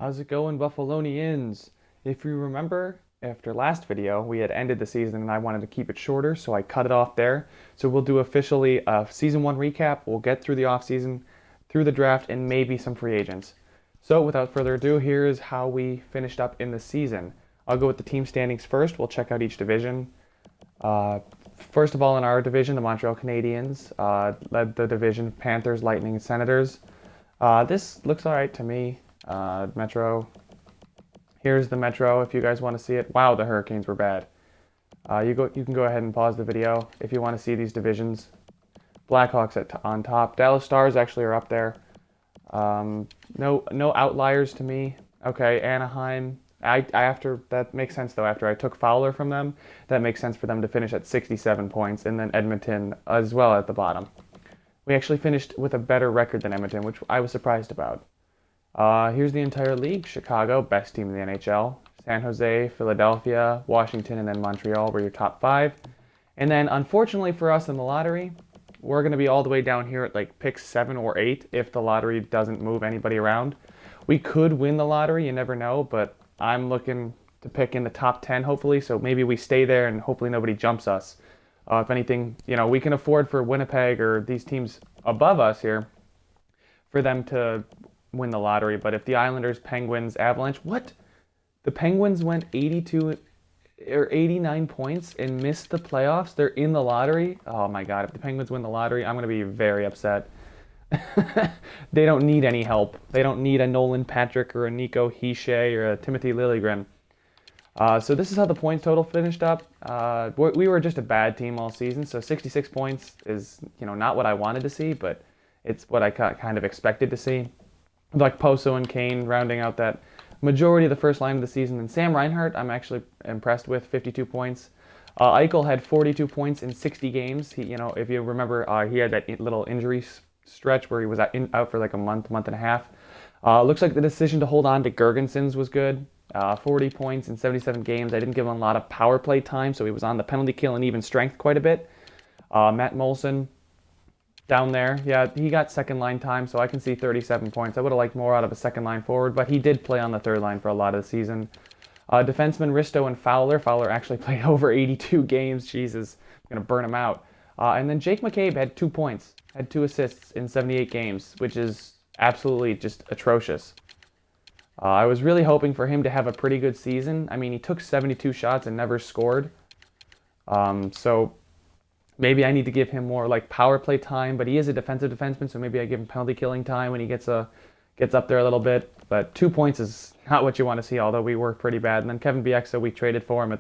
How's it going, Buffalonians? If you remember, after last video, we had ended the season and I wanted to keep it shorter, so I cut it off there. So we'll do officially a season one recap. We'll get through the offseason, through the draft, and maybe some free agents. So without further ado, here is how we finished up in the season. I'll go with the team standings first. We'll check out each division. First of all, in our division, the Montreal Canadiens led the division. Panthers, Lightning, and Senators. This looks all right to me. Metro. Here's the Metro if you guys want to see it. Wow, the Hurricanes were bad. You can go ahead and pause the video if you want to see these divisions. Blackhawks on top. Dallas Stars actually are up there. No outliers to me. Okay, Anaheim. After that makes sense though. After I took Fowler from them, that makes sense for them to finish at 67 points, and then Edmonton as well at the bottom. We actually finished with a better record than Edmonton, which I was surprised about. Here's the entire league. Chicago, best team in the NHL. San Jose, Philadelphia, Washington, and then Montreal were your top five. And then, unfortunately for us in the lottery, we're going to be all the way down here at like pick 7 or 8 if the lottery doesn't move anybody around. We could win the lottery, you never know, but I'm looking to pick in the top 10 hopefully, so maybe we stay there and hopefully nobody jumps us. If anything, we can afford for Winnipeg or these teams above us here for them to win the lottery. But if the Islanders, Penguins, Avalanche, what? The Penguins went 82 or 89 points and missed the playoffs. They're in the lottery. Oh my God, if the Penguins win the lottery, I'm going to be very upset. They don't need any help. They don't need a Nolan Patrick or a Nico Hischier or a Timothy Liljegren. So this is how the points total finished up. We were just a bad team all season, so 66 points is not what I wanted to see, but it's what I kind of expected to see. Like Poso and Kane rounding out that majority of the first line of the season. And Sam Reinhart, I'm actually impressed with, 52 points. Eichel had 42 points in 60 games. He, if you remember, he had that little injury stretch where he was out for like a month and a half. Looks like the decision to hold on to Gergensons was good. 40 points in 77 games. I didn't give him a lot of power play time, so he was on the penalty kill and even strength quite a bit. Matt Molson down there, yeah, he got second line time, so I can see 37 points. I would have liked more out of a second line forward, but he did play on the third line for a lot of the season. Defensemen Risto and Fowler. Fowler actually played over 82 games. Jesus, I'm going to burn him out. And then Jake McCabe had 2 points, had 2 assists in 78 games, which is absolutely just atrocious. I was really hoping for him to have a pretty good season. I mean, he took 72 shots and never scored. So maybe I need to give him more like power play time, but he is a defensive defenseman, so maybe I give him penalty killing time when he gets up there a little bit. But 2 points is not what you want to see, although we were pretty bad. And then Kevin Bieksa, we traded for him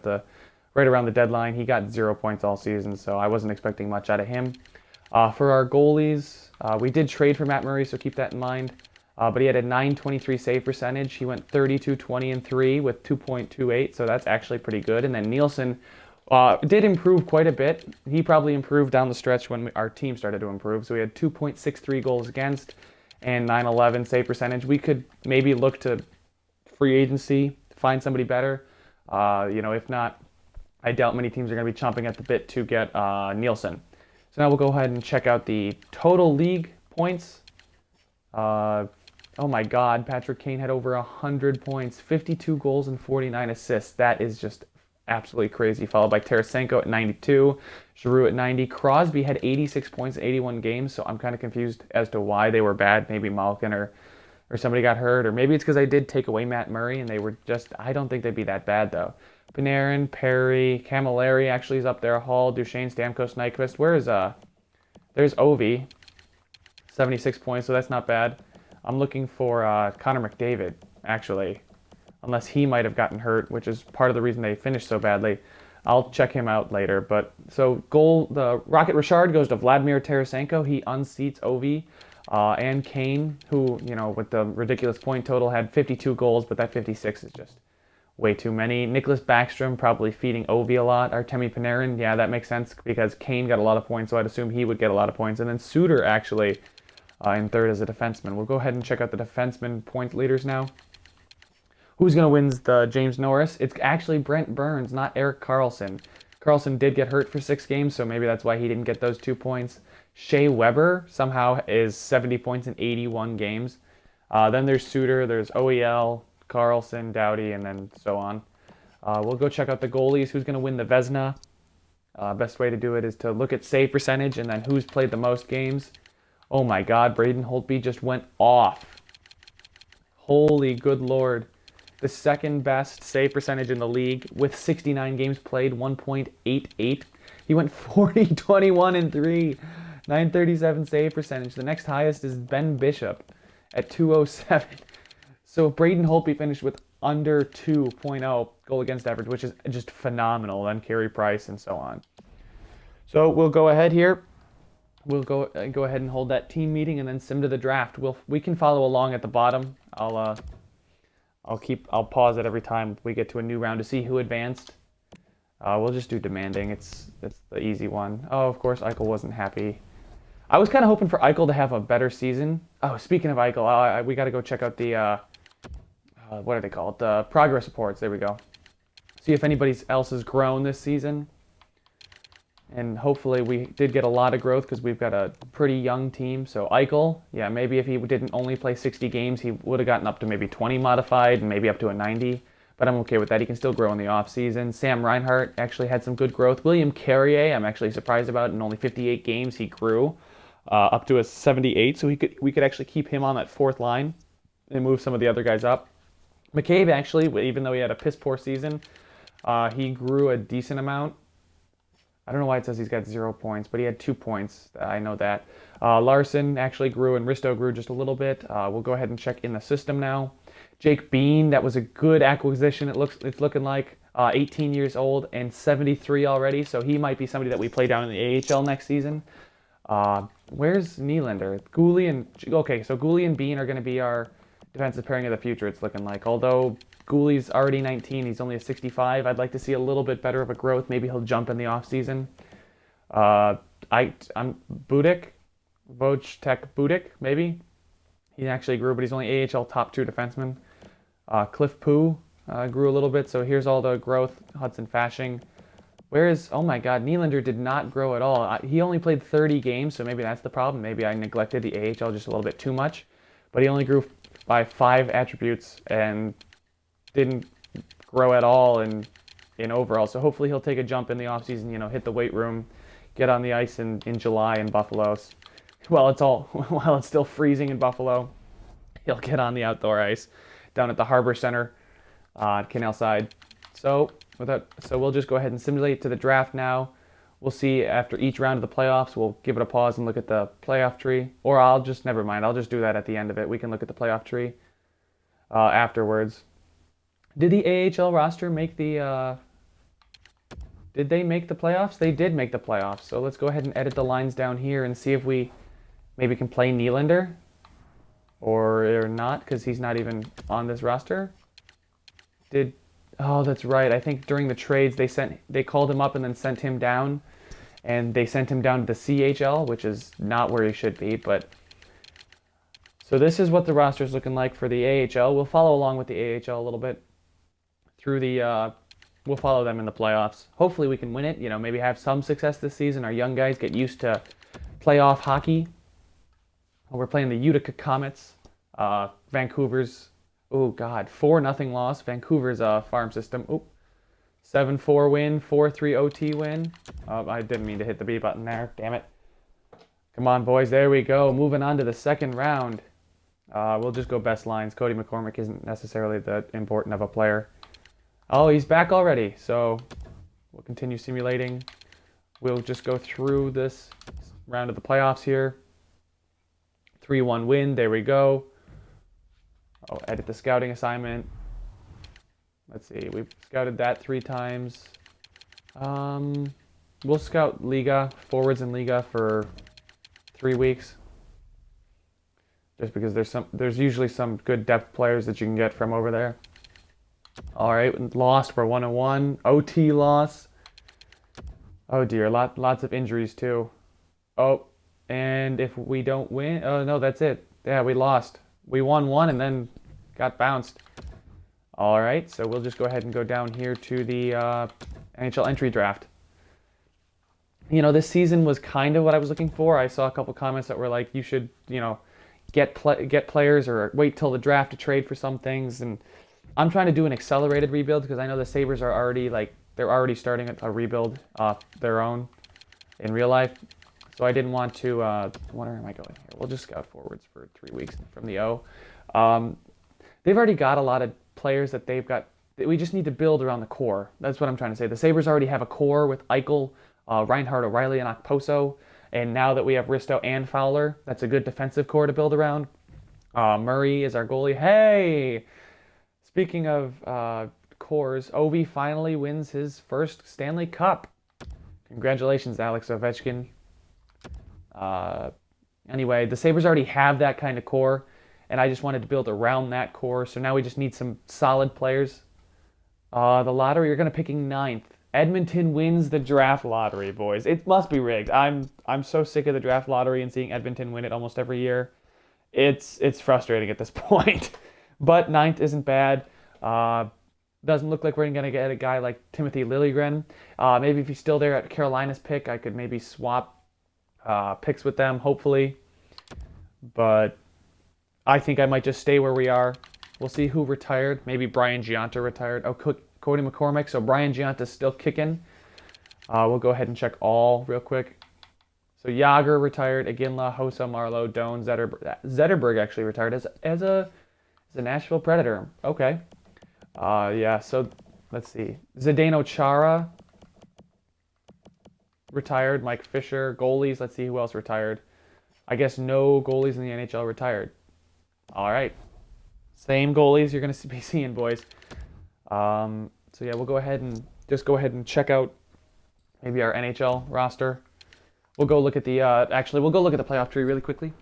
right around the deadline. He got 0 points all season, so I wasn't expecting much out of him. For our goalies, we did trade for Matt Murray, so keep that in mind. But he had a .923 save percentage. He went 32-20-3 with 2.28, so that's actually pretty good. And then Nielsen did improve quite a bit. He probably improved down the stretch when our team started to improve. So we had 2.63 goals against and .911 save percentage. We could maybe look to free agency, find somebody better. If not, I doubt many teams are going to be chomping at the bit to get Nielsen. So now we'll go ahead and check out the total league points. Oh my God, Patrick Kane had over 100 points, 52 goals and 49 assists. That is just absolutely crazy. Followed by Tarasenko at 92, Giroux at 90. Crosby had 86 points in 81 games, so I'm kind of confused as to why they were bad. Maybe Malkin or somebody got hurt, or maybe it's because I did take away Matt Murray and they were just, I don't think they'd be that bad though. Panarin, Perry, Camilleri actually is up there. Hall, Duchesne, Stamkos, Nyquist. There's Ovi, 76 points, so that's not bad. I'm looking for Connor McDavid, actually, unless he might have gotten hurt, which is part of the reason they finished so badly. I'll check him out later. But so the Rocket Richard goes to Vladimir Tarasenko. He unseats Ovi and Kane, who, with the ridiculous point total, had 52 goals, but that 56 is just way too many. Nicholas Backstrom probably feeding Ovi a lot. Artemi Panarin, yeah, that makes sense because Kane got a lot of points, so I'd assume he would get a lot of points. And then Suter actually in third as a defenseman. We'll go ahead and check out the defenseman point leaders now. Who's going to win the James Norris? It's actually Brent Burns, not Erik Karlsson. Karlsson did get hurt for 6 games, so maybe that's why he didn't get those 2 points. Shea Weber somehow is 70 points in 81 games. Then there's Suter, there's OEL, Carlson, Doughty, and then so on. We'll go check out the goalies. Who's going to win the Vezina? Best way to do it is to look at save percentage and then who's played the most games. Oh my God, Braden Holtby just went off. Holy good Lord. The second best save percentage in the league with 69 games played, 1.88. He went 40, 21, and 3. 937 save percentage. The next highest is Ben Bishop at 207. So Braden Holtby finished with under 2.0 goal against average, which is just phenomenal. Then Carey Price and so on. So we'll go ahead here. We'll go ahead and hold that team meeting and then sim to the draft. We can follow along at the bottom. I'll pause it every time we get to a new round to see who advanced. We'll just do demanding. It's the easy one. Oh, of course, Eichel wasn't happy. I was kind of hoping for Eichel to have a better season. Oh, speaking of Eichel, we got to go check out the what are they called? The progress reports. There we go. See if anybody else has grown this season. And hopefully we did get a lot of growth because we've got a pretty young team. So Eichel, yeah, maybe if he didn't only play 60 games, he would have gotten up to maybe 20 modified and maybe up to a 90. But I'm okay with that. He can still grow in the offseason. Sam Reinhart actually had some good growth. William Carrier, I'm actually surprised about. In only 58 games, he grew up to a 78. So we could actually keep him on that fourth line and move some of the other guys up. McCabe, actually, even though he had a piss-poor season, he grew a decent amount. I don't know why it says he's got 0 points, but he had 2 points. I know that. Larson actually grew, and Risto grew just a little bit. We'll go ahead and check in the system now. Jake Bean, that was a good acquisition. It's looking like 18 years old and 73 already, so he might be somebody that we play down in the AHL next season. Where's Nylander? So Gouli and Bean are going to be our defensive pairing of the future, it's looking like. Although Gouli's already 19, he's only a 65. I'd like to see a little bit better of a growth. Maybe he'll jump in the offseason. I'm Budik, Wojtek Budik, maybe. He actually grew, but he's only AHL top 2 defenseman. Cliff Poo grew a little bit, so here's all the growth. Hudson Fashing. Oh my God, Nylander did not grow at all. He only played 30 games, so maybe that's the problem. Maybe I neglected the AHL just a little bit too much. But he only grew by 5 attributes and didn't grow at all in overall. So hopefully he'll take a jump in the offseason, hit the weight room, get on the ice in July in Buffalo. While it's still freezing in Buffalo, he'll get on the outdoor ice down at the Harbor Center, Canal Side. So we'll just go ahead and simulate to the draft now. We'll see after each round of the playoffs. We'll give it a pause and look at the playoff tree. Or never mind. I'll just do that at the end of it. We can look at the playoff tree afterwards. Did the AHL roster make the... Did they make the playoffs? They did make the playoffs. So let's go ahead and edit the lines down here and see if we maybe can play Nylander. Or not, because he's not even on this roster. Oh, that's right. I think during the trades they called him up and then sent him down. And they sent him down to the CHL, which is not where he should be. But so this is what the roster is looking like for the AHL. We'll follow along with the AHL a little bit through the... We'll follow them in the playoffs. Hopefully we can win it. Maybe have some success this season. Our young guys get used to playoff hockey. We're playing the Utica Comets. Vancouver's, 4-0 loss. Vancouver's farm system. 7-4 win, 4-3 OT win. I didn't mean to hit the B button there. Damn it. Come on, boys. There we go. Moving on to the second round. We'll just go best lines. Cody McCormick isn't necessarily that important of a player. Oh, he's back already. So we'll continue simulating. We'll just go through this round of the playoffs here. 3-1 win. There we go. I'll edit the scouting assignment. Let's see. We've scouted that 3 times. We'll scout Liga, forwards in Liga for 3 weeks. Just because there's usually some good depth players that you can get from over there. All right, lost for 1-1. OT loss. Oh dear, lots of injuries too. Oh, and if we don't win, oh no, that's it. Yeah, we lost. We won 1 and then got bounced. All right, so we'll just go ahead and go down here to the NHL entry draft. This season was kind of what I was looking for. I saw a couple comments that were like, you should, get players or wait till the draft to trade for some things. And I'm trying to do an accelerated rebuild because I know the Sabres are already they're already starting a rebuild off their own in real life. So I didn't want to. Where am I going here? We'll just scout forwards for 3 weeks from the O. They've already got a lot of players that they've got. We just need to build around the core. That's what I'm trying to say. The Sabres already have a core with Eichel, Reinhart, O'Reilly, and Okposo. And now that we have Risto and Fowler, that's a good defensive core to build around. Murray is our goalie. Hey! Speaking of cores, Ovi finally wins his first Stanley Cup. Congratulations, Alex Ovechkin. Anyway, the Sabres already have that kind of core, and I just wanted to build around that core. So now we just need some solid players. The lottery, you're going to picking 9th. Edmonton wins the draft lottery, boys. It must be rigged. I'm so sick of the draft lottery and seeing Edmonton win it almost every year. It's frustrating at this point. But 9th isn't bad. Doesn't look like we're going to get a guy like Timothy Liljegren. Maybe if he's still there at Carolina's pick, I could maybe swap picks with them, hopefully. But I think I might just stay where we are. We'll see who retired. Maybe Brian Giunta retired. Oh, Cody McCormick. So Brian Giunta's still kicking. We'll go ahead and check all real quick. So Yager retired. Iginla, Hossa, Marlowe, Doan, Zetterberg actually retired as a Nashville Predator. Okay. Yeah, so let's see. Zdeno Chara retired. Mike Fisher. Goalies. Let's see who else retired. I guess no goalies in the NHL retired. All right. Same goalies you're going to be seeing, boys. So yeah, we'll go ahead and check out maybe our NHL roster. We'll go look at the we'll go look at the playoff tree really quickly.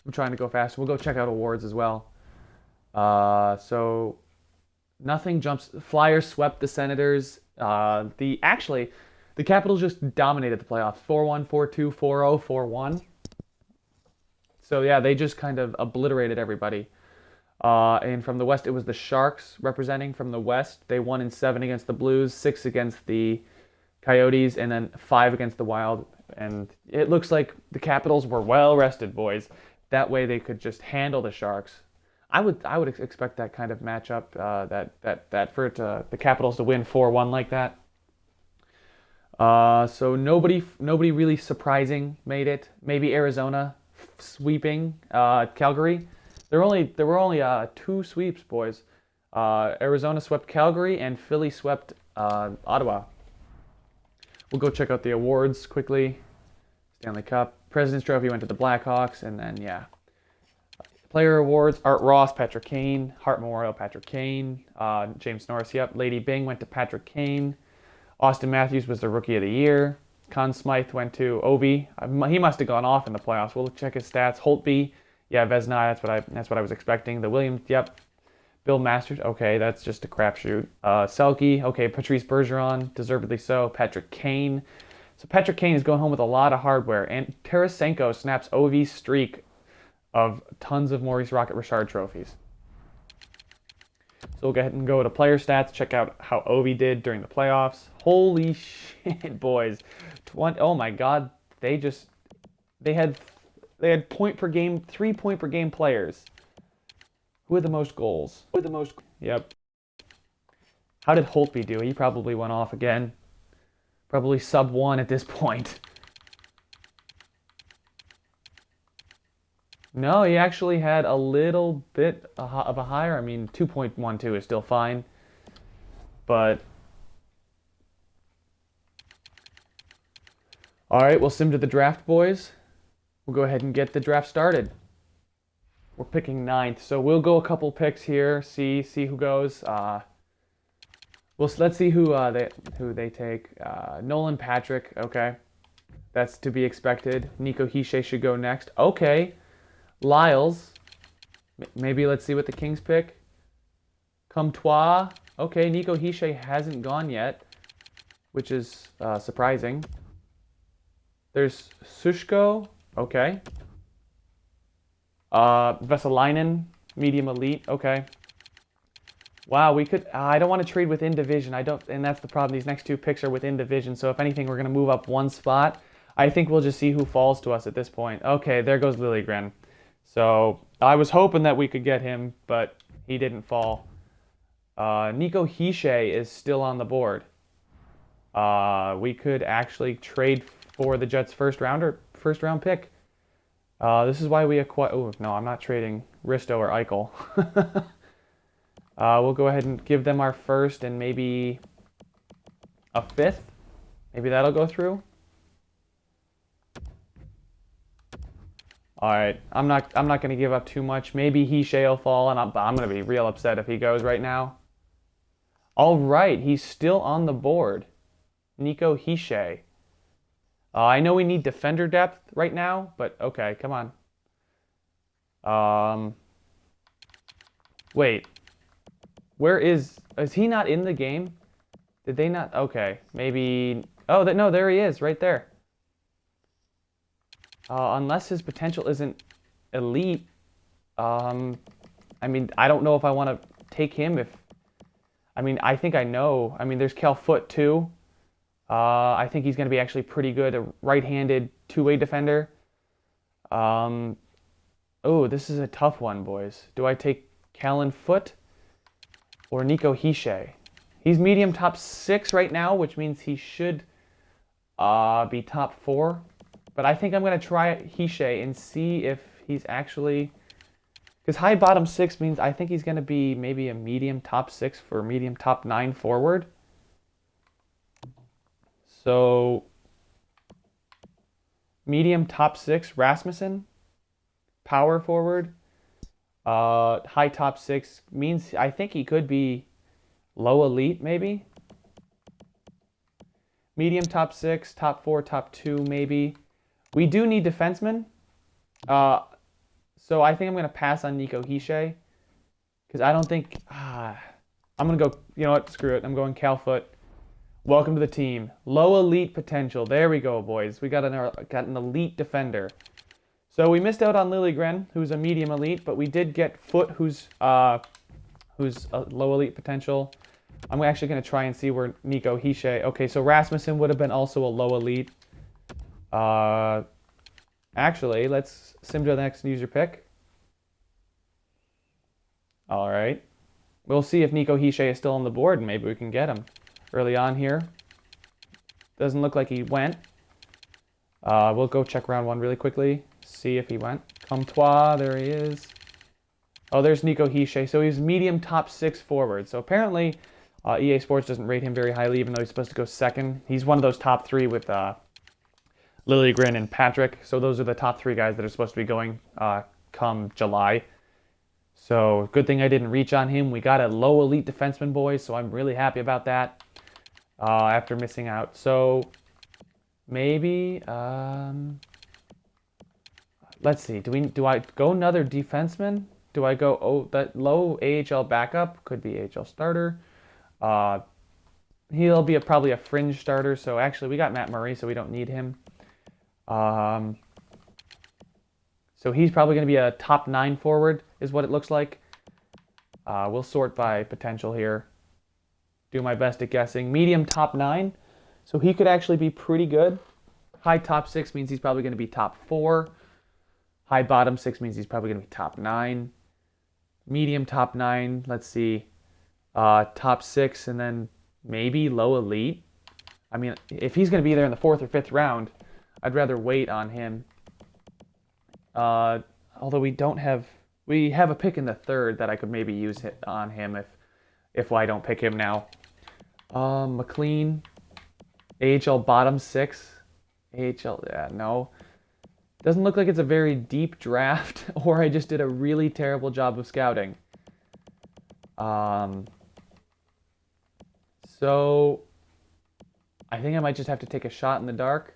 I'm trying to go fast. We'll go check out awards as well. So nothing jumps. Flyers swept the Senators. The Capitals just dominated the playoffs. 4-1, 4-2, 4-0, 4-1. So yeah, they just kind of obliterated everybody. And from the West, it was the Sharks representing from the West. They won in 7 against the Blues, 6 against the Coyotes, and then 5 against the Wild. And it looks like the Capitals were well rested, boys. That way they could just handle the Sharks. I would expect that kind of matchup, that for the Capitals to win 4-1 like that. So nobody really surprising made it. Maybe Arizona sweeping Calgary. There were only 2 sweeps, boys. Arizona swept Calgary and Philly swept Ottawa. We'll go check out the awards quickly. Stanley Cup, President's Trophy went to the Blackhawks, and then yeah. Player awards: Art Ross, Patrick Kane. Hart Memorial, Patrick Kane. James Norris, yep. Lady Byng went to Patrick Kane. Austin Matthews was the Rookie of the Year. Conn Smythe went to Ovi. He must have gone off in the playoffs. We'll check his stats. Holtby, yeah, Vezina. That's what I was expecting. The Williams, yep. Bill Masters, okay, that's just a crapshoot. Selke, okay. Patrice Bergeron, deservedly so. Patrick Kane. So Patrick Kane is going home with a lot of hardware. And Tarasenko snaps Ovi's streak of tons of Maurice Rocket Richard trophies. So we'll go ahead and go to player stats, check out how Ovi did during the playoffs. Holy shit, boys. Oh my god, they had point per game, 3 point per game players. Who had the most goals? Yep. How did Holtby do? He probably went off again. Probably sub 1 at this point. No, he actually had a little bit of a higher. I mean, 2.12 is still fine. But all right, we'll sim to the draft, boys. We'll go ahead and get the draft started. We're picking 9th, so we'll go a couple picks here. See who goes. Let's see who they take. Nolan Patrick, okay, that's to be expected. Nico Hischier should go next. Okay, Lyles. Maybe let's see what the Kings pick. Comtois. Okay, Nico Hischier hasn't gone yet, which is surprising. There's Sushko. Okay. Vesalainen, medium elite. Okay. Wow, we could. I don't want to trade within division. And that's the problem. These next 2 picks are within division. So if anything, we're gonna move up 1 spot. I think we'll just see who falls to us at this point. Okay, there goes Liljegren. So I was hoping that we could get him, but he didn't fall. Nico Hischier is still on the board. We could actually trade for the Jets' first round pick. This is why we acquire. Oh no, I'm not trading Risto or Eichel. We'll go ahead and give them our first and maybe a fifth. Maybe that'll go through. All right, I'm not going to give up too much. Maybe Hischier will fall, and I'm going to be real upset if he goes right now. All right, he's still on the board. Nico Hischier. I know we need defender depth right now, but okay, come on. Wait. Where is he not in the game? Did they not? Okay, maybe. Oh, no, there he is, right there. Unless his potential isn't elite. I mean, I don't know if I want to take him. I mean, I think I know. I mean, there's Cal Foote too. I think he's going to be actually pretty good, a right-handed two-way defender. Oh, this is a tough one, boys. Do I take Callan Foote or Nico Hischier? He's medium top 6 right now, which means he should be top 4. But I think I'm going to try Hischier and see if he's actually... Because high bottom 6 means I think he's going to be maybe a medium top 6 for medium top 9 forward. So, medium top 6, Rasmussen, power forward, high top 6 means I think he could be low elite maybe. Medium top 6, top 4, top 2 maybe. We do need defensemen. So I think I'm going to pass on Nico Hischier because I don't think... I'm going to go... You know what? Screw it. I'm going Cal Foote. Welcome to the team. Low elite potential. There we go, boys. We got an elite defender. So we missed out on Liljegren, who's a medium elite, but we did get Foote, who's a low elite potential. I'm actually going to try and see where Nico Hischier... Okay, so Rasmussen would have been also a low elite. Actually, let's sim to the next user pick. All right. We'll see if Nico Hischier is still on the board, and maybe we can get him early on here. Doesn't look like he went. We'll go check round 1 really quickly, see if he went. Comtois, there he is. Oh, there's Nico Hischier. So he's medium top 6 forward. So apparently EA Sports doesn't rate him very highly, even though he's supposed to go second. He's one of those top 3 with Liljegren and Patrick. So those are the top 3 guys that are supposed to be going come July. So good thing I didn't reach on him. We got a low elite defenseman, boys, so I'm really happy about that after missing out. So maybe, let's see. Do I go another defenseman? Do I go, oh, that low AHL backup? Could be AHL starter. He'll be probably a fringe starter. So actually, we got Matt Murray, so we don't need him. So he's probably going to be a top 9 forward, is what it looks like. We'll sort by potential here. Do my best at guessing. Medium top 9. So he could actually be pretty good. High top 6 means he's probably going to be top 4. High bottom 6 means he's probably going to be top 9. Medium top 9, let's see. Top 6 and then maybe low elite. I mean, if he's going to be there in the 4th or 5th round, I'd rather wait on him. Although we have a pick in the 3rd that I could maybe use on him if I don't pick him now. McLean, AHL bottom 6. AHL, yeah, no. Doesn't look like it's a very deep draft, or I just did a really terrible job of scouting. So I think I might just have to take a shot in the dark.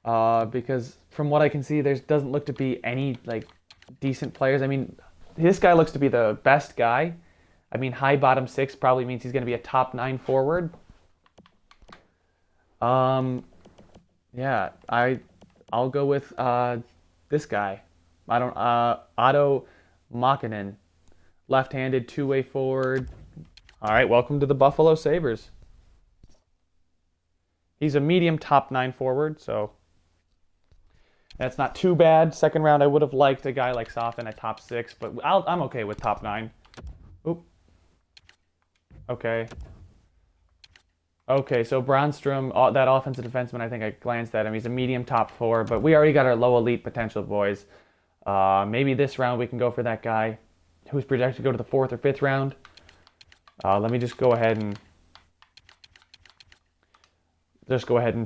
Because from what I can see, there doesn't look to be any decent players. I mean, this guy looks to be the best guy. I mean, high bottom 6 probably means he's going to be a top 9 forward. Yeah, I'll go with this guy. Otto Makinen, left-handed two-way forward. All right, welcome to the Buffalo Sabres. He's a medium top 9 forward, so that's not too bad. Second round, I would have liked a guy like Sofin at top 6, but I'm okay with top 9. Oop. Okay. Okay, so Bronstrom, that offensive defenseman, I think I glanced at him. He's a medium top 4, but we already got our low elite potential, boys. Maybe this round we can go for that guy who's projected to go to the 4th or 5th round. Let me just go ahead and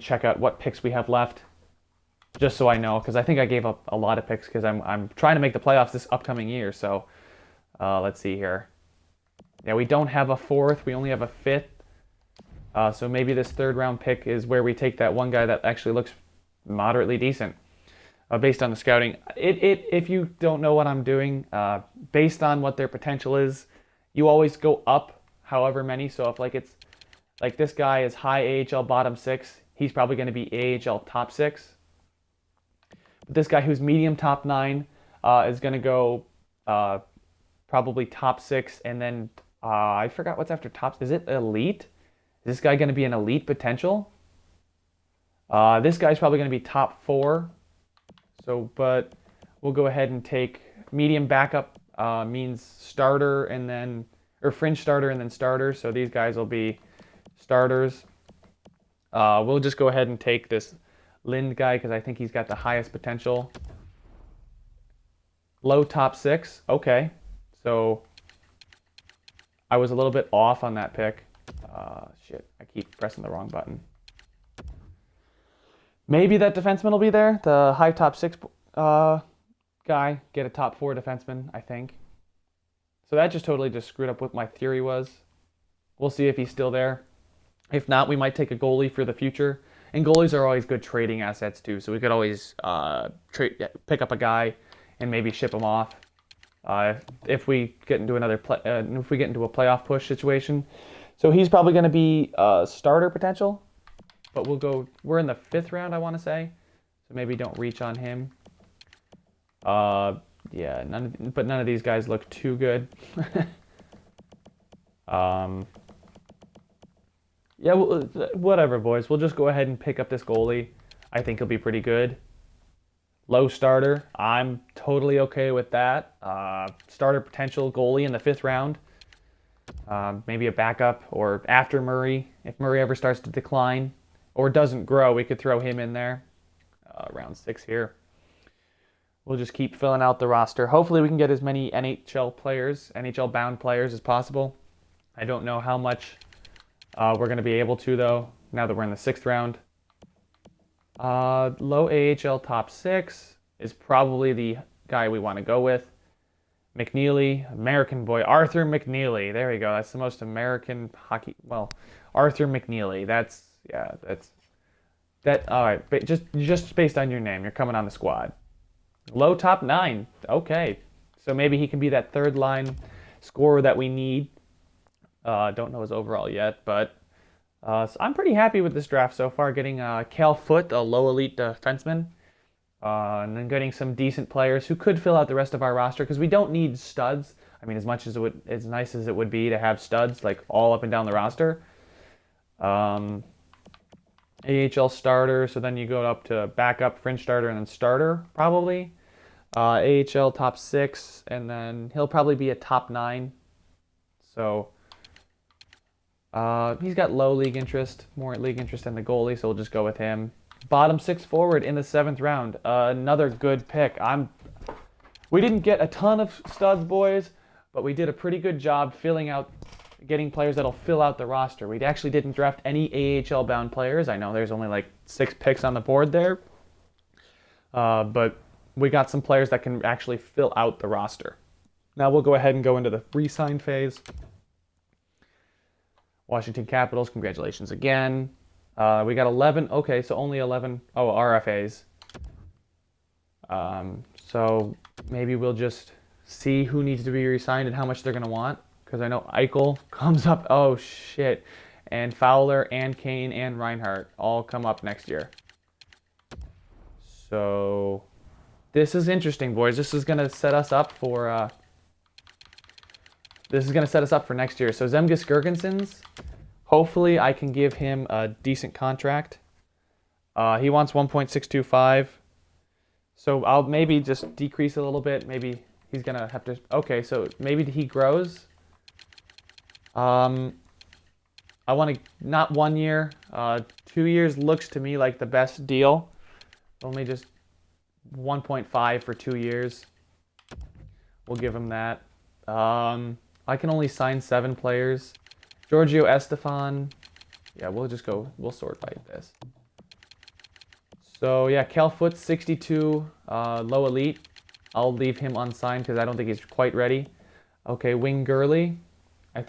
check out what picks we have left, just so I know, because I think I gave up a lot of picks because I'm trying to make the playoffs this upcoming year. So let's see here. Yeah, we don't have a 4th. We only have a 5th. So maybe this 3rd round pick is where we take that one guy that actually looks moderately decent based on the scouting. If you don't know what I'm doing, based on what their potential is, you always go up however many. So if it's like this guy is high AHL bottom 6, he's probably going to be AHL top 6. But this guy who's medium top 9 is going to go probably top 6, and then I forgot what's after top. Is it elite? Is this guy going to be an elite potential? This guy's probably going to be top 4. So, but we'll go ahead and take medium backup means starter and then, or fringe starter and then starter. So these guys will be starters. We'll just go ahead and take this Lind guy because I think he's got the highest potential. Low top 6. Okay. So I was a little bit off on that pick. Shit, I keep pressing the wrong button. Maybe that defenseman will be there. The high top 6 guy, get a top 4 defenseman, I think. So that just totally screwed up what my theory was. We'll see if he's still there. If not, we might take a goalie for the future. And goalies are always good trading assets too. So we could always pick up a guy and maybe ship him off if we get into if we get into a playoff push situation. So he's probably going to be starter potential, but we're in the 5th round, I want to say. So maybe don't reach on him. Yeah, none of these guys look too good. Yeah, well, whatever, boys. We'll just go ahead and pick up this goalie. I think he'll be pretty good. Low starter. I'm totally okay with that. Starter potential goalie in the 5th round. Maybe a backup or after Murray. If Murray ever starts to decline or doesn't grow, we could throw him in there. Round 6 here. We'll just keep filling out the roster. Hopefully we can get as many NHL bound players as possible. I don't know how much we're going to be able to, though, now that we're in the 6th round. Low AHL top 6 is probably the guy we want to go with. McNeely, American boy, Arthur McNeely. There we go. That's the most American hockey. Well, Arthur McNeely. All right, just based on your name, you're coming on the squad. Low top 9. Okay, so maybe he can be that 3rd line scorer that we need. Don't know his overall yet, but so I'm pretty happy with this draft so far. Getting Cal Foote, a low elite defenseman. And then getting some decent players who could fill out the rest of our roster because we don't need studs. I mean, as nice as it would be to have studs like all up and down the roster. AHL starter, so then you go up to backup, fringe starter, and then starter probably. AHL top 6, and then he'll probably be a top 9. So he's got low league interest, more league interest than the goalie, so we'll just go with him. Bottom 6 forward in the 7th round. Another good pick. We didn't get a ton of studs, boys, but we did a pretty good job getting players that'll fill out the roster. We actually didn't draft any AHL-bound players. I know there's only like 6 picks on the board there, but we got some players that can actually fill out the roster. Now we'll go ahead and go into the re-sign phase. Washington Capitals, congratulations again. We got 11. Okay, so only 11. Oh, RFAs. So maybe we'll just see who needs to be re-signed and how much they're going to want. Because I know Eichel comes up. Oh, shit. And Fowler and Kane and Reinhart all come up next year. So this is interesting, boys. This is going to set us up for next year. So Zemgus Girgensons, hopefully I can give him a decent contract. He wants 1.625. So I'll maybe just decrease a little bit. Maybe he's going to have to... Okay, so maybe he grows. Um, I want to not 1 year. 2 years looks to me like the best deal. Only just 1.5 for 2 years. We'll give him that. I can only sign 7 players. Giorgio Estefan. Yeah, we'll just go. We'll sort by this. So yeah, Cal Foot 62, low elite. I'll leave him unsigned because I don't think he's quite ready. Okay, Wing Gurley. I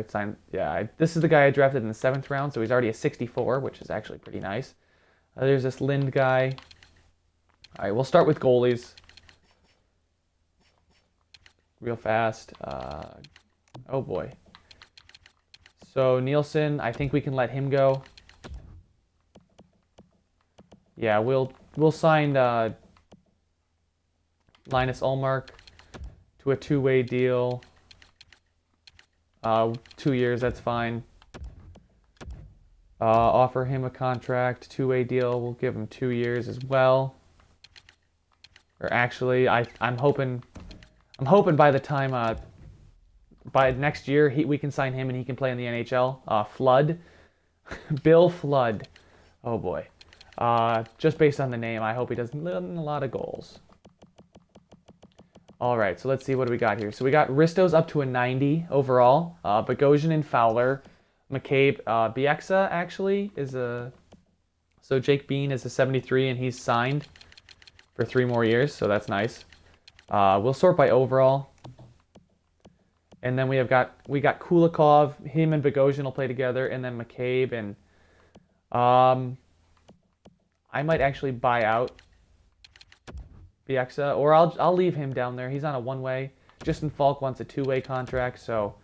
signed. Yeah, this is the guy I drafted in the 7th round, so he's already a 64, which is actually pretty nice. There's this Lind guy. All right, we'll start with goalies. Real fast. Oh boy. So Nielsen, I think we can let him go. Yeah, we'll sign Linus Ullmark to a 2-way deal. 2 years, that's fine. Offer him a contract, 2-way deal. We'll give him 2 years as well. Or actually, I'm hoping by the time by next year we can sign him and he can play in the NHL. Flood, Bill Flood. Oh boy. Just based on the name, I hope he does a lot of goals. All right, so let's see what do we got here. So we got Risto's up to a 90 overall. Bogosian and Fowler. McCabe, Bieksa actually is a... So Jake Bean is a 73 and he's signed for 3 more years, so that's nice. We'll sort by overall. And then we got Kulikov, him and Bogosian will play together, and then McCabe and I might actually buy out Bieksa, or I'll leave him down there. He's on a 1-way. Justin Falk wants a 2-way contract, so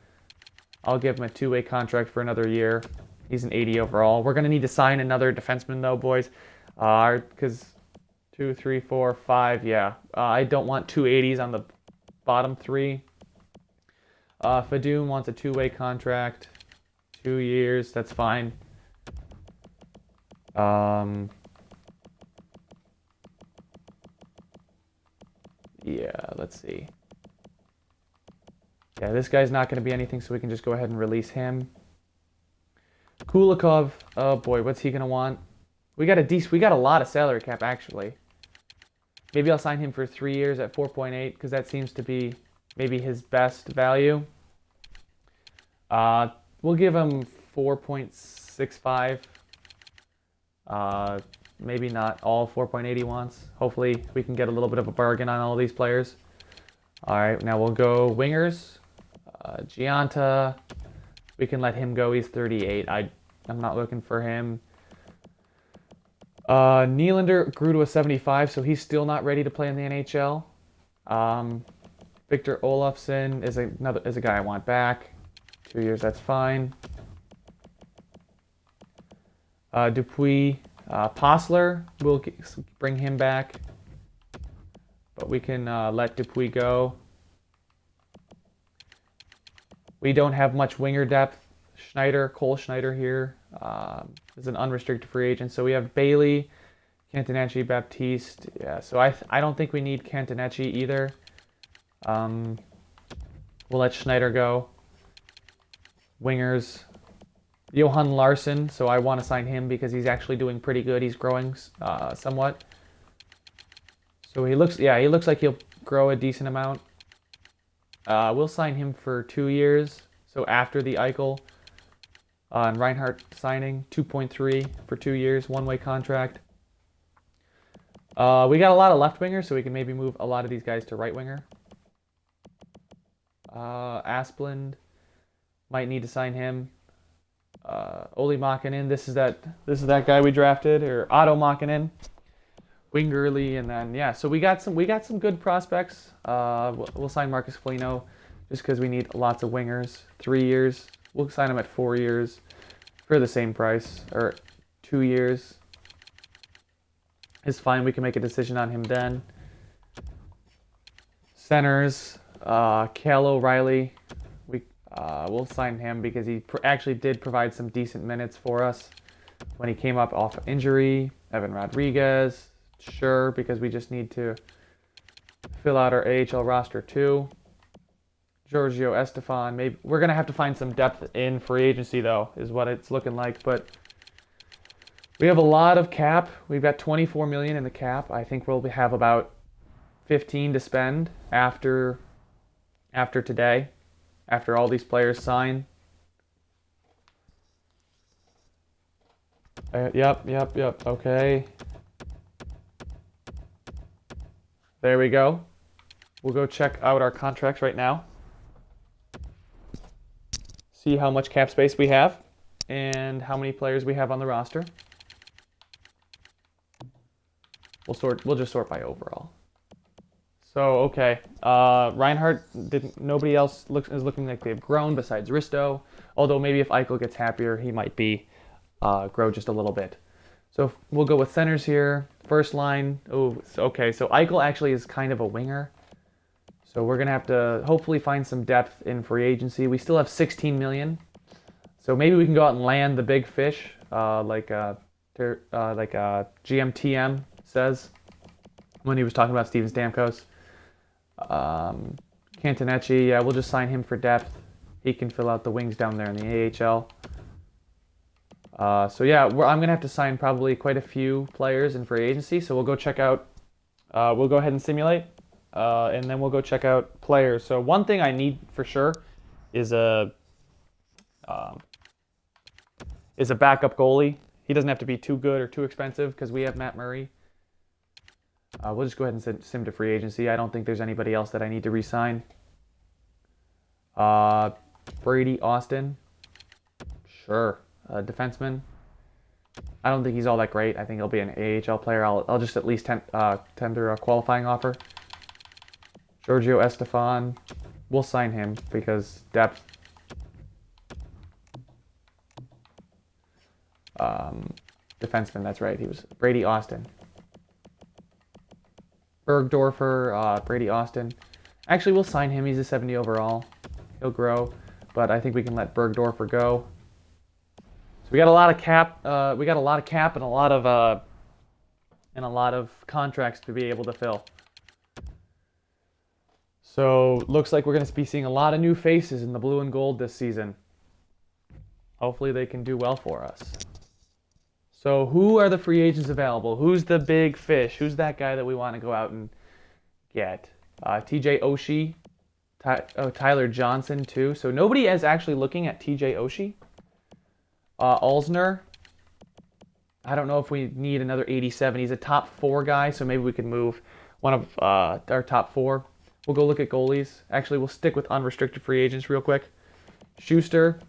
I'll give him a 2-way contract for another year. He's an 80 overall. We're gonna need to sign another defenseman though, boys, because 2, 3, 4, 5. Yeah, I don't want 2 80s on the bottom 3. Fadoum wants a 2-way contract, 2 years. That's fine. Yeah, let's see. Yeah, this guy's not going to be anything, so we can just go ahead and release him. Kulikov, oh boy, what's he going to want? We got a lot of salary cap actually. Maybe I'll sign him for 3 years at 4.8 because that seems to be maybe his best value. We'll give him 4.65. Maybe not all 4.8 he wants. Hopefully we can get a little bit of a bargain on all these players. All right, now we'll go wingers. Gianta, we can let him go. He's 38. I'm not looking for him. Nylander grew to a 75, so he's still not ready to play in the NHL. Victor Olofsson is a guy I want back. 2 years, that's fine. Dupuis, Posler, we'll bring him back, but we can let Dupuis go. We don't have much winger depth. Cole Schneider here is an unrestricted free agent. So we have Bailey, Cantanacci, Baptiste. Yeah, so I don't think we need Cantanacci either. We'll let Schneider go. Wingers, Johan Larsson. So I want to sign him because he's actually doing pretty good. He's growing somewhat. So he looks like he'll grow a decent amount. We'll sign him for 2 years. So after the Eichel and Reinhardt signing, 2.3 for 2 years, 1-way contract. We got a lot of left wingers, so we can maybe move a lot of these guys to right winger. Asplund, might need to sign him. Oli Makinen, this is that guy we drafted, or Otto Makinen. Wing Gurley, and then yeah, so we got some good prospects. We'll sign Marcus Foligno just because we need lots of wingers. 3 years. We'll sign him at 4 years for the same price, or 2 years. It's fine. We can make a decision on him then. Centers, Cal O'Reilly. We'll sign him because he actually did provide some decent minutes for us when he came up off injury. Evan Rodriguez. Sure, because we just need to fill out our AHL roster too. Giorgio Estefan. Maybe we're gonna have to find some depth in free agency though, is what it's looking like. But we have a lot of cap. We've got 24 million in the cap. I think we'll have about 15 to spend after today, after all these players sign. Yep. Okay. There we go. We'll go check out our contracts right now. See how much cap space we have and how many players we have on the roster. We'll just sort by overall. So, okay. Reinhardt nobody else is looking like they've grown besides Risto. Although maybe if Eichel gets happier, he might grow just a little bit. So we'll go with centers here. First line. Oh, okay. So Eichel actually is kind of a winger. So we're going to have to hopefully find some depth in free agency. We still have 16 million. So maybe we can go out and land the big fish, like GMTM says when he was talking about Steven Stamkos. Cantonecchi, yeah, we'll just sign him for depth. He can fill out the wings down there in the AHL. So yeah, I'm going to have to sign probably quite a few players in free agency. So we'll go check out, we'll go ahead and simulate. And then we'll go check out players. So one thing I need for sure is a backup goalie. He doesn't have to be too good or too expensive because we have Matt Murray. We'll just go ahead and sim to free agency. I don't think there's anybody else that I need to re-sign. Brady Austin. Sure. Defenseman. I don't think he's all that great. I think he'll be an AHL player. I'll just at least tender a qualifying offer. Giorgio Estefan, we'll sign him because depth. Defenseman, that's right. He was Brady Austin. Bergdorfer, Brady Austin. Actually, we'll sign him. He's a 70 overall. He'll grow, but I think we can let Bergdorfer go. So we got a lot of cap. We got a lot of cap and a lot of contracts to be able to fill. So looks like we're going to be seeing a lot of new faces in the blue and gold this season. Hopefully they can do well for us. So who are the free agents available? Who's the big fish? Who's that guy that we want to go out and get? TJ Oshie, Tyler Johnson too. So nobody is actually looking at TJ Oshie. Alzner. I don't know if we need another 87. He's a top 4 guy, so maybe we could move one of our top 4. We'll go look at goalies. Actually, we'll stick with unrestricted free agents real quick. Schuster.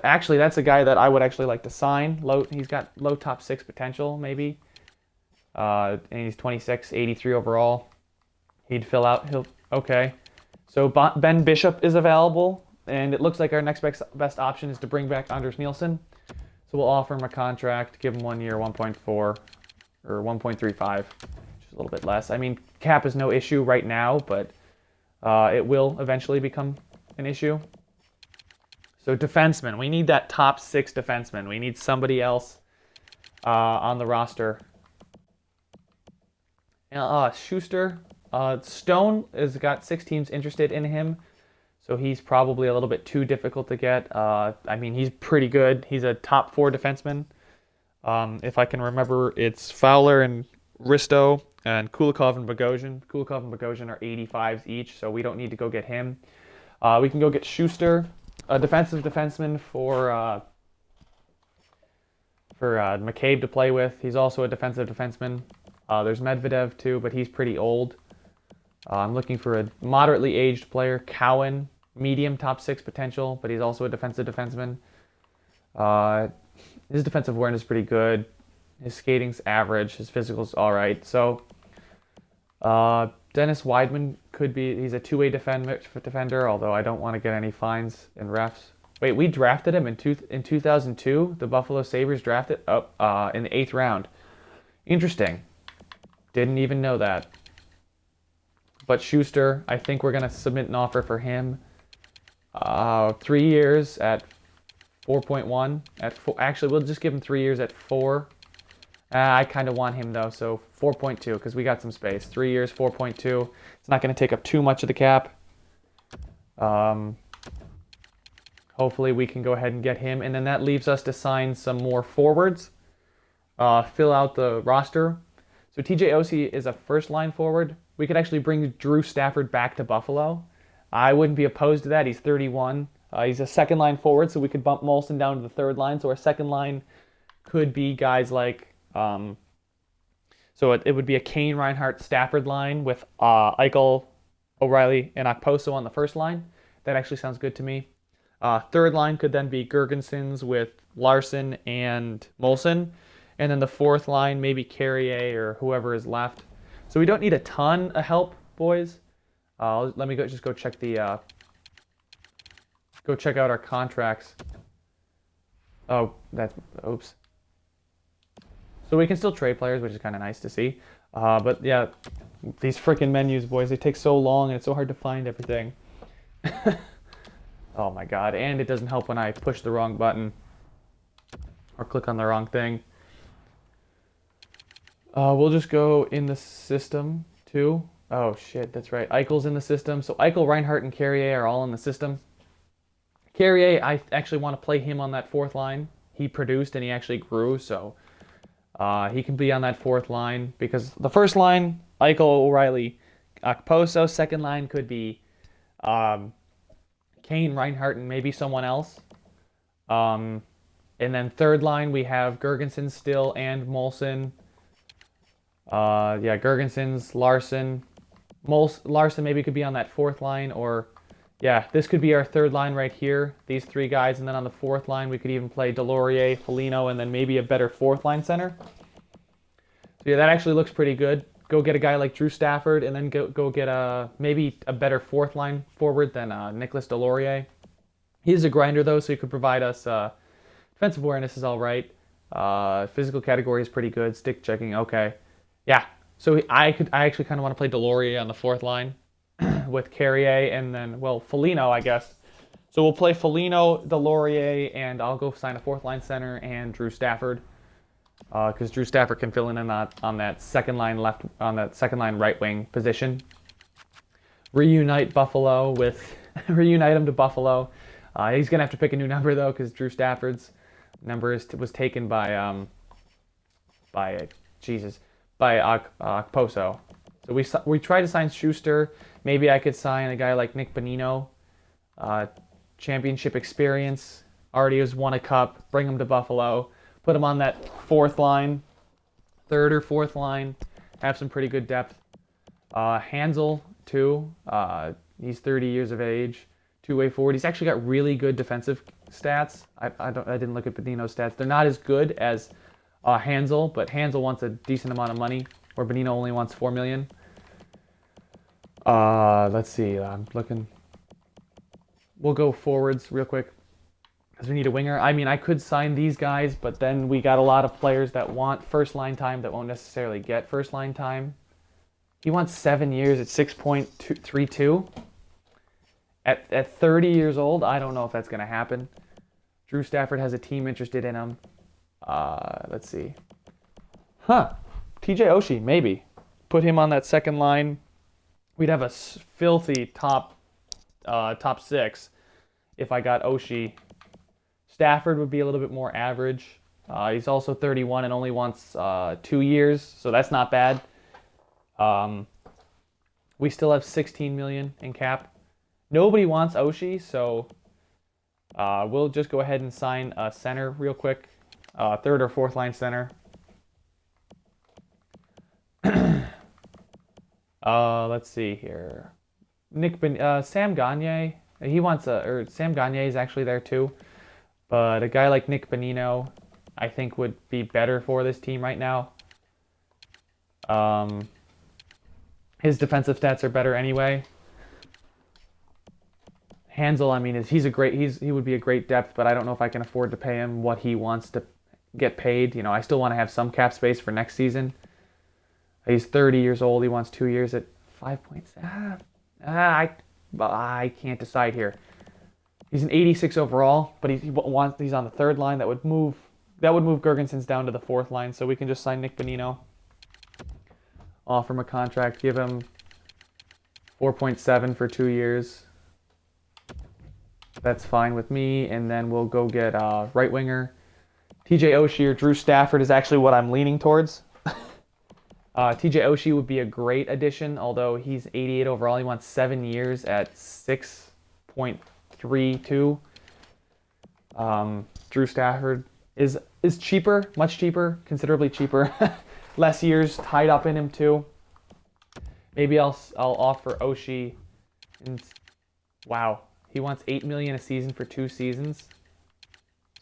Actually, that's a guy that I would actually like to sign. He's got low top 6 potential, maybe. And he's 26, 83 overall. He'd fill out. Okay. So Ben Bishop is available, and it looks like our next best option is to bring back Anders Nielsen. So we'll offer him a contract, give him 1 year, 1.4 or 1.35, which is a little bit less. I mean, cap is no issue right now, but it will eventually become an issue. So defenseman, we need that top 6 defenseman. We need somebody else on the roster. Schuster, Stone has got 6 teams interested in him, so he's probably a little bit too difficult to get. I mean, he's pretty good. He's a top 4 defenseman. If I can remember, it's Fowler and Risto and Kulikov and Bogosian. Kulikov and Bogosian are 85s each, so we don't need to go get him. We can go get Schuster, a defensive defenseman for McCabe to play with. He's also a defensive defenseman. There's Medvedev too, but he's pretty old. I'm looking for a moderately aged player. Cowan, medium top 6 potential, but he's also a defensive defenseman. His defensive awareness is pretty good. His skating's average. His physical's all right. So Dennis Weidman could be. He's a two-way defender, although I don't want to get any fines and refs. Wait, we drafted him in 2002. The Buffalo Sabres drafted in the 8th round. Interesting. Didn't even know that. But Schuster, I think we're going to submit an offer for him. 3 years at 4.1. Actually, we'll just give him 3 years at 4. I kind of want him, though, so 4.2, because we got some space. 3 years, 4.2. It's not going to take up too much of the cap. Um, hopefully we can go ahead and get him. And then that leaves us to sign some more forwards. Fill out the roster. So TJ Oshie is a first-line forward. We could actually bring Drew Stafford back to Buffalo. I wouldn't be opposed to that. He's 31. He's a second-line forward, so we could bump Molson down to the third line. So our second line could be guys like... so it would be a Kane, Reinhart, Stafford line with Eichel, O'Reilly, and Okposo on the first line. That actually sounds good to me. Third line could then be Gergensons with Larson and Molson. And then the fourth line, maybe Carrier or whoever is left. So we don't need a ton of help, boys. Let me just go check the... go check out our contracts. Oh, that's... Oops. So we can still trade players, which is kind of nice to see. But yeah, these freaking menus, boys, they take so long and it's so hard to find everything. Oh my god, and it doesn't help when I push the wrong button or click on the wrong thing. We'll just go in the system too. Oh shit, that's right. Eichel's in the system. So Eichel, Reinhart, and Carrier are all in the system. Carrier, I actually want to play him on that fourth line. He produced and he actually grew, so he can be on that fourth line because the first line, Eichel, O'Reilly, Okposo. Second line could be Kane, Reinhart, and maybe someone else. And then third line, we have Gergensen still and Molson. Yeah, Gergensons, Larson. Larson maybe could be on that fourth line, or yeah, this could be our third line right here. These three guys, and then on the fourth line, we could even play Delorier, Foligno, and then maybe a better fourth line center. So yeah, that actually looks pretty good. Go get a guy like Drew Stafford, and then go get maybe a better fourth line forward than Nicolas Delorier. He's a grinder though, so he could provide us defensive awareness is all right. Physical category is pretty good. Stick checking, okay. Yeah, so I actually kind of want to play Delorier on the fourth line with Carrier and then, well, Foligno, I guess. So we'll play Foligno, Delorier, and I'll go sign a fourth line center and Drew Stafford because Drew Stafford can fill in on that second line right wing position. Reunite Buffalo reunite him to Buffalo. He's gonna have to pick a new number though because Drew Stafford's number was taken by Okposo. So we tried to sign Schuster. Maybe I could sign a guy like Nick Bonino. Championship experience. Already has won a cup. Bring him to Buffalo. Put him on that fourth line. Third or fourth line. Have some pretty good depth. Hansel, too. He's 30 years of age. Two-way forward. He's actually got really good defensive stats. I didn't look at Bonino's stats. They're not as good as Hansel, but Hansel wants a decent amount of money, where Bonino only wants $4 million. Let's see. I'm looking. We'll go forwards real quick because we need a winger. I mean, I could sign these guys, but then we got a lot of players that want first line time that won't necessarily get first line time. He wants 7 years at 6.32. At 30 years old, I don't know if that's going to happen. Drew Stafford has a team interested in him. Let's see. TJ Oshie, maybe. Put him on that second line. We'd have a filthy top six if I got Oshie. Stafford would be a little bit more average. He's also 31 and only wants 2 years, so that's not bad. We still have 16 million in cap. Nobody wants Oshie, so we'll just go ahead and sign a center real quick. Third or fourth line center. Let's see here. Sam Gagner. Sam Gagner is actually there too. But a guy like Nick Bonino, I think would be better for this team right now. His defensive stats are better anyway. Hansel, I mean, he would be a great depth, but I don't know if I can afford to pay him what he wants to get paid. You know, I still want to have some cap space for next season. He's 30 years old. He wants 2 years at 5 points. I can't decide here. He's an 86 overall, but he's on the third line. That would move Gergensons down to the fourth line, so we can just sign Nick Bonino. Offer him a contract, give him 4.7 for 2 years. That's fine with me. And then we'll go get right winger. TJ Oshie or Drew Stafford is actually what I'm leaning towards. TJ Oshie would be a great addition, although he's 88 overall. He wants 7 years at 6.32. Drew Stafford is cheaper, much cheaper, considerably cheaper. Less years tied up in him too. Maybe I'll offer Oshie. And wow, he wants $8 million a season for 2 seasons.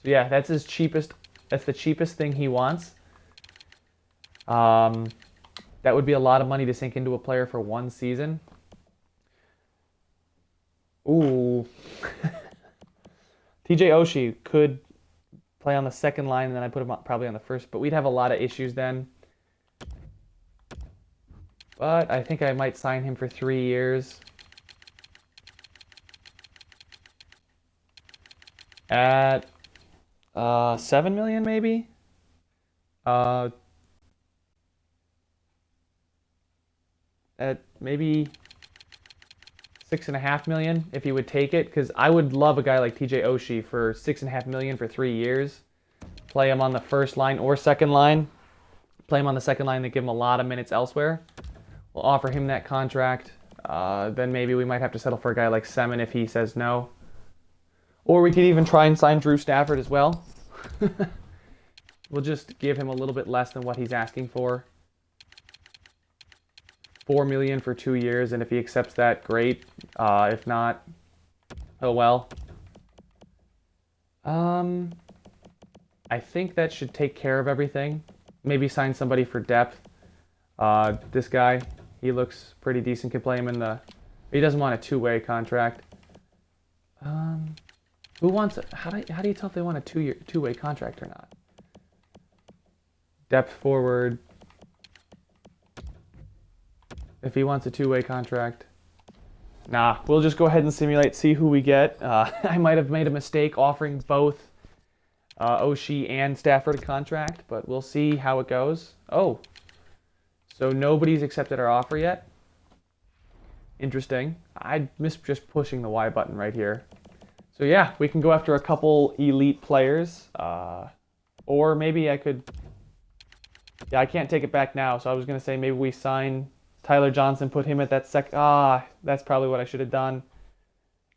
So yeah, that's his cheapest. That's the cheapest thing he wants. That would be a lot of money to sink into a player for 1 season. Ooh. TJ Oshie could play on the second line, and then I put him probably on the first, but we'd have a lot of issues then. But I think I might sign him for 3 years. At $7 million maybe? At maybe $6.5 million if he would take it, because I would love a guy like TJ Oshie for $6.5 million for 3 years. Play him on the first line or second line. Play him on the second line to give him a lot of minutes elsewhere. We'll offer him that contract. Then maybe we might have to settle for a guy like Semin if he says no. Or we could even try and sign Drew Stafford as well. We'll just give him a little bit less than what he's asking for. $4 million for 2 years, and if he accepts that, great. If not, oh well. I think that should take care of everything. Maybe sign somebody for depth. This guy, he looks pretty decent. Can play him in the. He doesn't want a two-way contract. Who wants it? How do you tell if they want a two-way contract or not? Depth forward. If he wants a two-way contract. Nah, we'll just go ahead and simulate, see who we get. I might have made a mistake offering both Oshie and Stafford a contract, but we'll see how it goes. Oh, so nobody's accepted our offer yet? Interesting. I missed just pushing the Y button right here. So yeah, we can go after a couple elite players. Or maybe I could... Yeah, I can't take it back now, so I was going to say maybe we sign Tyler Johnson, put him at that that's probably what I should have done.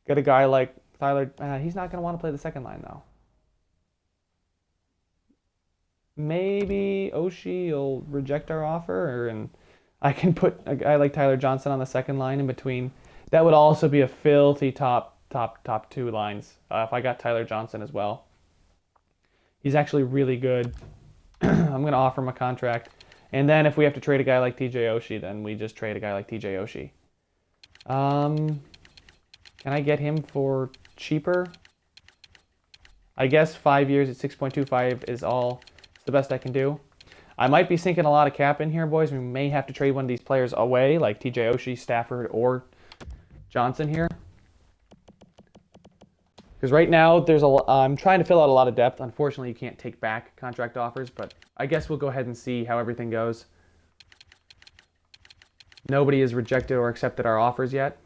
Get a guy like Tyler. He's not going to want to play the second line, though. Maybe Oshie will reject our offer, and I can put a guy like Tyler Johnson on the second line in between. That would also be a filthy top 2 lines if I got Tyler Johnson as well. He's actually really good. I'm going to offer him a contract. And then if we have to trade a guy like TJ Oshie, then we just trade a guy like TJ Oshie. Can I get him for cheaper? I guess 5 years at 6.25 is the best I can do. I might be sinking a lot of cap in here, boys. We may have to trade one of these players away, like TJ Oshie, Stafford, or Johnson here. Because right now, I'm trying to fill out a lot of depth. Unfortunately, you can't take back contract offers, but I guess we'll go ahead and see how everything goes. Nobody has rejected or accepted our offers yet.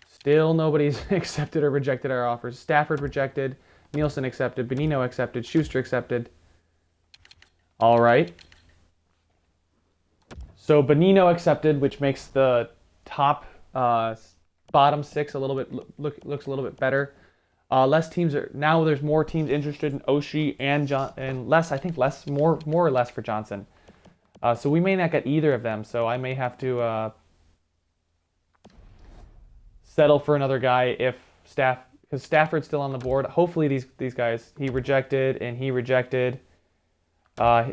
Still nobody's accepted or rejected our offers. Stafford rejected, Nielsen accepted, Bonino accepted, Schuster accepted. All right. So Bonino accepted, which makes the top bottom 6 a little bit looks a little bit better. Less teams now. There's more teams interested in Oshie and less. I think more or less for Johnson. So we may not get either of them. So I may have to settle for another guy because Stafford's still on the board. Hopefully these guys he rejected and he rejected.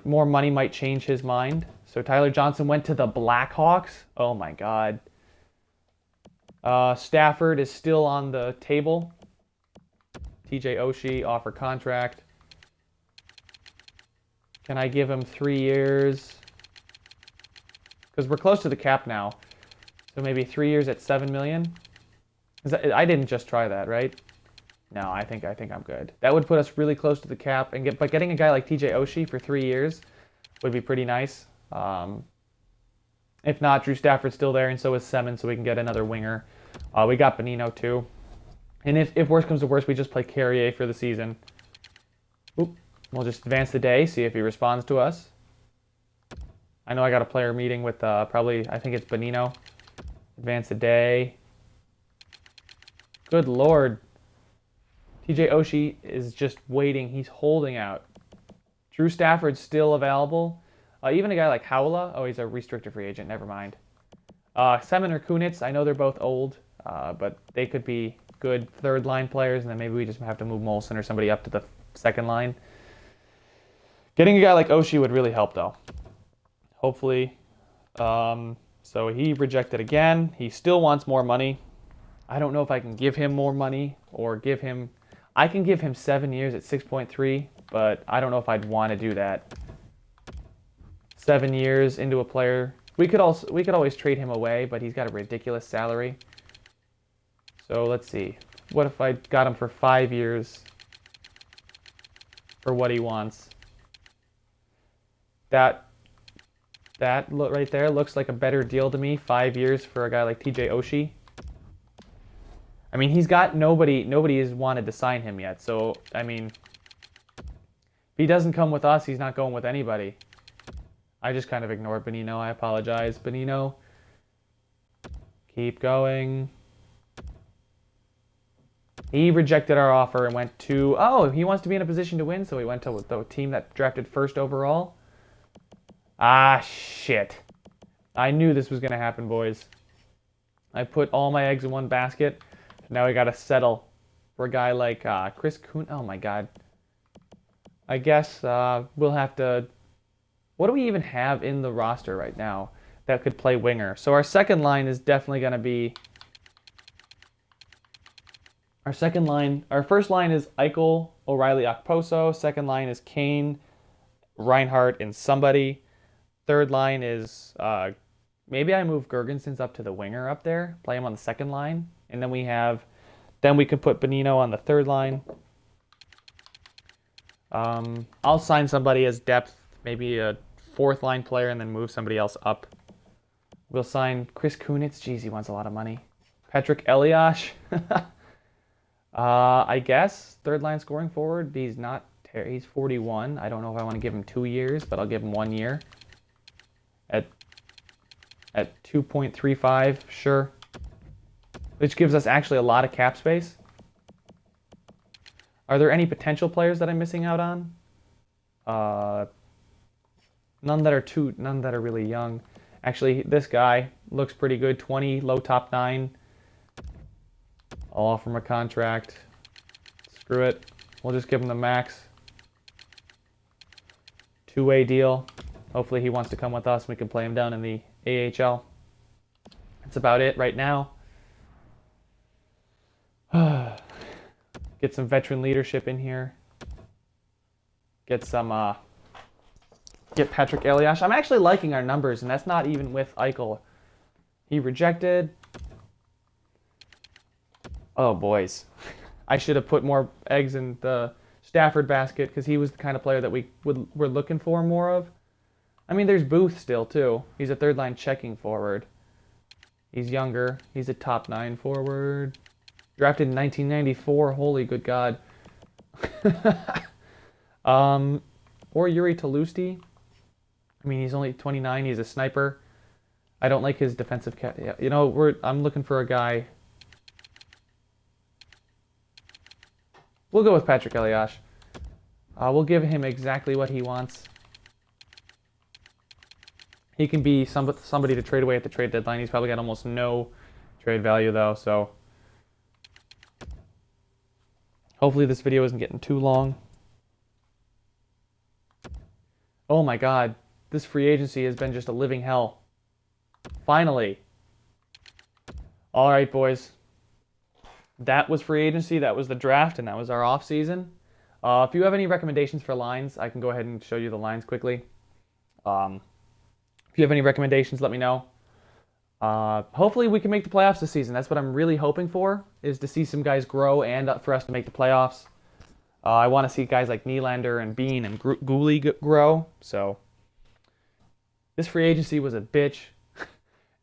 More money might change his mind. So Tyler Johnson went to the Blackhawks. Oh my God. Stafford is still on the table. TJ Oshie, offer contract. Can I give him 3 years? Because we're close to the cap now. So maybe 3 years at $7 million? I didn't just try that, right? No, I think I'm good. That would put us really close to the cap, but getting a guy like TJ Oshie for 3 years would be pretty nice. If not, Drew Stafford's still there, and so is Semin, so we can get another winger. We got Bonino too. And if worse comes to worse, we just play Carrier for the season. Oop. We'll just advance the day, see if he responds to us. I know I got a player meeting with probably, I think it's Bonino. Advance the day. Good Lord. TJ Oshie is just waiting. He's holding out. Drew Stafford's still available. Even a guy like Howla. Oh, he's a restricted free agent. Never mind. Semin or Kunitz. I know they're both old, but they could be good third line players, and then maybe we just have to move Molson or somebody up to the second line. Getting a guy like Oshie would really help, though. Hopefully. So he rejected again. He still wants more money. I don't know if I can give him more money or give him... I can give him 7 years at 6.3, but I don't know if I'd want to do that. 7 years into a player. We could always trade him away, but he's got a ridiculous salary. So let's see. What if I got him for 5 years for what he wants? That look right there looks like a better deal to me. 5 years for a guy like TJ Oshie. I mean, he's got nobody has wanted to sign him yet. So, I mean, if he doesn't come with us, he's not going with anybody. I just kind of ignored Bonino. I apologize, Bonino. Keep going. He rejected our offer and went to... Oh, he wants to be in a position to win, so he went to the team that drafted first overall. Ah, shit. I knew this was going to happen, boys. I put all my eggs in one basket. Now we got to settle for a guy like Chris Kuhn. Oh, my God. I guess we'll have to... What do we even have in the roster right now that could play winger? So our second line is definitely going to be... Our first line is Eichel, O'Reilly, Okposo. Second line is Kane, Reinhardt, and somebody. Third line is... maybe I move Gergensons up to the winger up there, play him on the second line. And then we could put Bonino on the third line. I'll sign somebody as depth, maybe a fourth line player, and then move somebody else up. We'll sign Chris Kunitz. Jeez, he wants a lot of money. Patrick Elias. I guess third line scoring forward. He's 41. I don't know if I want to give him 2 years, but I'll give him 1 year. At 2.35, sure. Which gives us actually a lot of cap space. Are there any potential players that I'm missing out on? None that are really young. Actually, this guy looks pretty good. 20, low top 9. I'll offer him a contract. Screw it. We'll just give him the max. 2-way deal. Hopefully he wants to come with us and we can play him down in the AHL. That's about it right now. Get some veteran leadership in here. Get Patrick Elias. I'm actually liking our numbers, and that's not even with Eichel. He rejected. Oh, boys. I should have put more eggs in the Stafford basket because he was the kind of player that we're looking for more of. I mean, there's Booth still, too. He's a third-line checking forward. He's younger. He's a top 9 forward. Drafted in 1994. Holy good God. Or Yuri Talusti. I mean, he's only 29. He's a sniper. I don't like his defensive... You know, I'm looking for a guy... We'll go with Patrick Elias. We'll give him exactly what he wants. He can be somebody to trade away at the trade deadline. He's probably got almost no trade value, though, so... Hopefully this video isn't getting too long. Oh my God. This free agency has been just a living hell. Finally. All right, boys. That was free agency. That was the draft, and that was our offseason. If you have any recommendations for lines, I can go ahead and show you the lines quickly. If you have any recommendations, let me know. Hopefully we can make the playoffs this season. That's what I'm really hoping for, is to see some guys grow and for us to make the playoffs. I want to see guys like Nylander and Bean and Gooley grow. So this free agency was a bitch.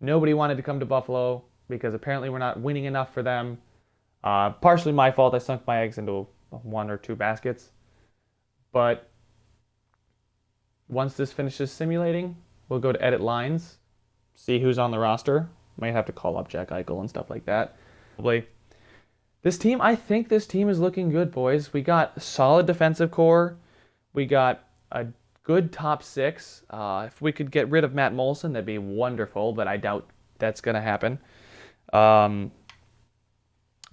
Nobody wanted to come to Buffalo because apparently we're not winning enough for them. Partially my fault. I sunk my eggs into one or two baskets. But once this finishes simulating, we'll go to edit lines, see who's on the roster. Might have to call up Jack Eichel and stuff like that. Probably. I think this team is looking good, boys. We got solid defensive core. We got a good top six. If we could get rid of Matt Molson, that'd be wonderful, but I doubt that's going to happen.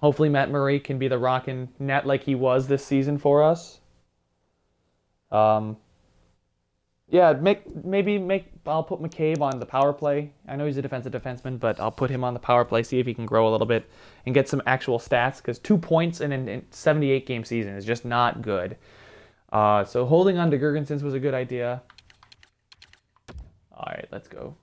Hopefully Matt Murray can be the rockin' net like he was this season for us. Yeah, I'll put McCabe on the power play. I know he's a defensive defenseman, but I'll put him on the power play, see if he can grow a little bit and get some actual stats, because 2 points in a 78-game season is just not good. So holding on to Girgensons was a good idea. All right, let's go.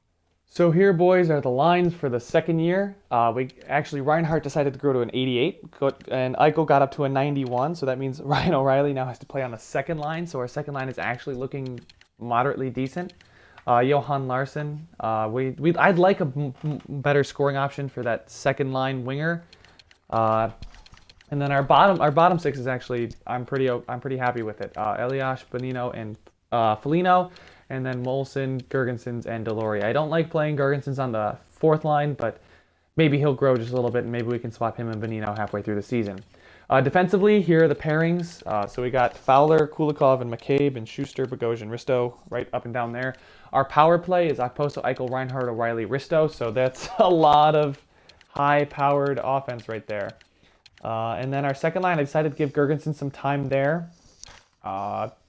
So here, boys, are the lines for the second year. Reinhart decided to grow to an 88, and Eichel got up to a 91, so that means Ryan O'Reilly now has to play on the second line, so our second line is actually looking moderately decent. Johan Larsson, I'd like a better scoring option for that second line winger. And then our bottom six is actually I'm pretty happy with it. Elias, Bonino, and Foligno, and then Molson, Girgensons, and Delory. I don't like playing Girgensons on the fourth line, but maybe he'll grow just a little bit, and maybe we can swap him and Bonino halfway through the season. Defensively, here are the pairings. So we got Fowler, Kulikov, and McCabe, and Schuster, Bogosian, Risto, right up and down there. Our power play is Okposo, Eichel, Reinhart, O'Reilly, Risto, so that's a lot of high-powered offense right there. And then our second line, I decided to give Girgensons some time there.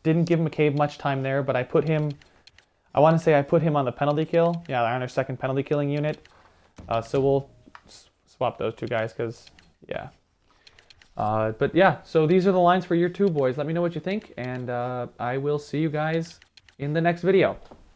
Didn't give McCabe much time there, but I put him on the penalty kill. Yeah, on our second penalty killing unit. So we'll swap those two guys because, yeah. But yeah, so these are the lines for year 2, boys. Let me know what you think, and I will see you guys in the next video.